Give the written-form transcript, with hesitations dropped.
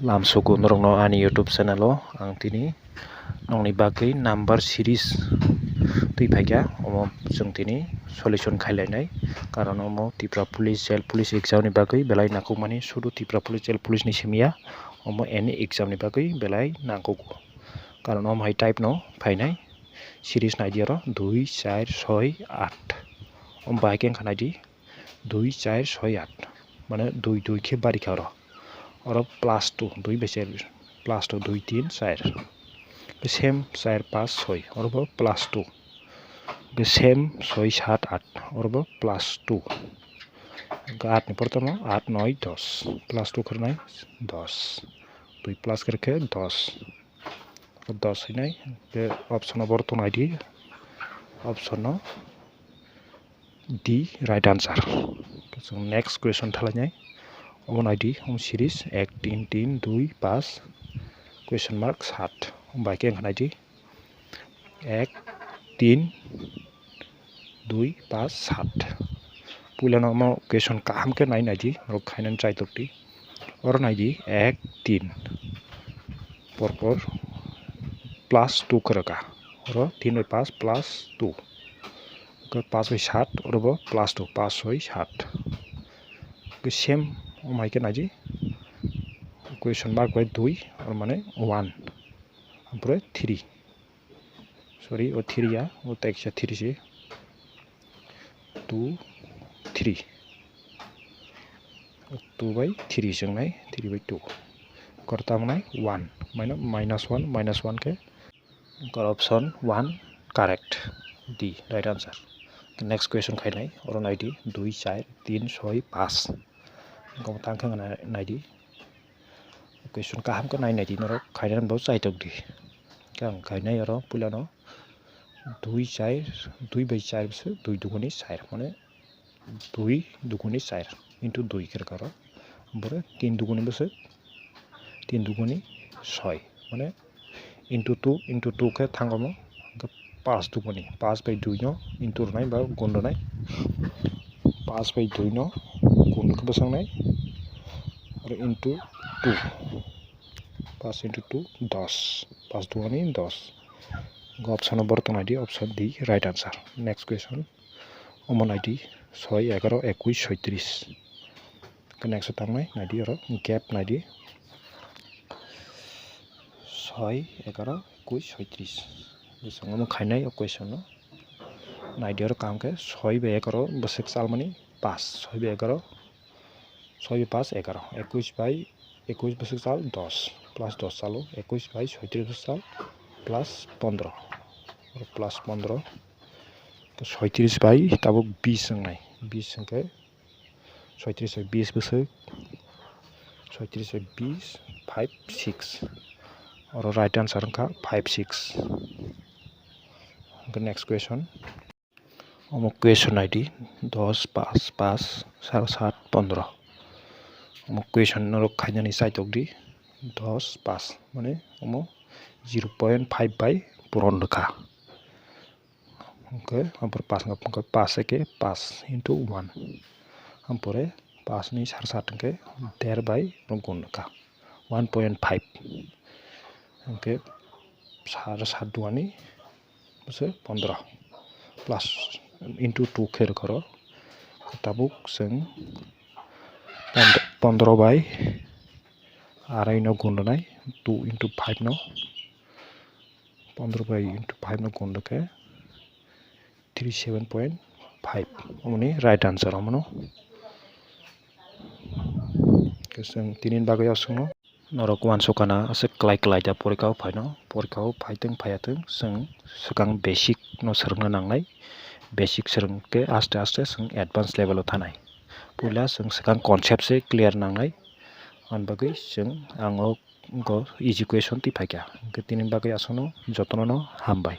Lamsuku norongno ani YouTube channel o ang tini nongni bagui number series tui phaikya omo jong tini solution khailainai karon omo tripura police jail police exam ni bagui belai nakukmani sudu tripura police jail police ni simia omo any exam ni bagui belai nakuku karon omo hai type no phainai series naidi aro 2 4 6 8 omo bai ken khanai di 2 4 6 8 mane 2 2 ke bari kharo aro plus 2 2 beser plus 2 2 3 4 the same 4 5 6 aro plus 2 the same 6 7 8 aro plus 2 8 ni pertama 8 9 10 plus 2 करनाय 10 2 plus करके 10 10 है B option बर्तन ID option D right answer so next question थालाय ओमन ID हम series 1 3 3 2 5 question mark 7 हम बाइके खानायदि 1 3 2 5 7 पुलानो म क्वेश्चन काम के नाइ नाइदि र खाइनान ट्राई तकति और नाइदि 1 3 परपर प्लस 2 करका और 3 बाय 5 प्लस 2 का 5 बाय 7 और प्लस 2 5 बाय 7 के सेम माइ के नाइदि क्वेश्चन मार्क बाय 2 और माने 1 ओमफ्राय 3 सॉरी ओ 3 या ओ टेक्स्ट 3 से 2 3 2 by 3 जोंनाय 3 by 2 करता मनाय 1 माइनस 1 के कर option 1 correct D right answer next question खाइनाय और नाइदि 2 4 3 6 5 गम तांखा नाइदि क्वेश्चन काहाम का नाइदि नरो खाइनान बहुत चाइतक दी कां खाइनाय और पुलानो 2 4 2 by 4 से 2 दुगुनी 4 माने 2 दुगुनी 4 into 2 कर करो ओमफ्राय 3 दुगुनी बसे 3 दुगुनी 6 माने into 2 के थांगमो 5 दुगुनी 5 by 2 नो into नाय बा गुण नाय 5 by 2 नो गुण के बसंनाय और into 2 5 into 2 10 5 दुगुनी 10 ऑप्शन बर्तन ID option D right answer next question ओमन आईडी 6 11 21 36 नेक्स्ट थांनाय नाइदि और गैप नाइदि 6 11 21 36 बेसंग खाइनाय क्वेश्चन नाइदि और काम के 6 by 11 बसेक साल माने 5 6 by 11 6 by 5 11 21 by 21 बसेक साल 10 प्लस 10 सालो 21 by 36 बसेक साल प्लस 15 और प्लस 15 तो 36 by तब 20 संगनाय 20 संगे 36 by 20 बसेक 36 by 20 5 6 और राइट आंसर का 5 6 नेक्स्ट क्वेश्चन ओमो क्वेश्चन आईडी 10 5 5 7 15 ओमो क्वेश्चन नरो खाइनानि साइतक दी 10 5 माने ओमो 0.5 by पुरन का ओके हम पर 5 के 5 into 1 हम पर 5 नि 7 के 10 by गुण का 1.5 ओके 7 दुआनी बसे 15 प्लस into 2 खेर करो तबुक जों 15 by आराय नो गुण नाय 2 into 5 नो 15 by into 5 नो गुण के 37.5 ओमनी राइट आंसर हमनो जों तिनिन बागै आसुनो नरक वान सकाना असे क्लाइ दा परिखाव फाइथों फायाथों जों सिगां बेसिक नो सोलोंनो नांनाय बेसिक सोलोंके आस्ते आस्ते जों एडभान्स लेभेलाव थानाय पुला जों सिगां कनसेप्ट से क्लियर नांनाय आन बागै जों आङो इजुकेशन ति फाइका तिनिन बागै आसुनो जतननो हामबाय।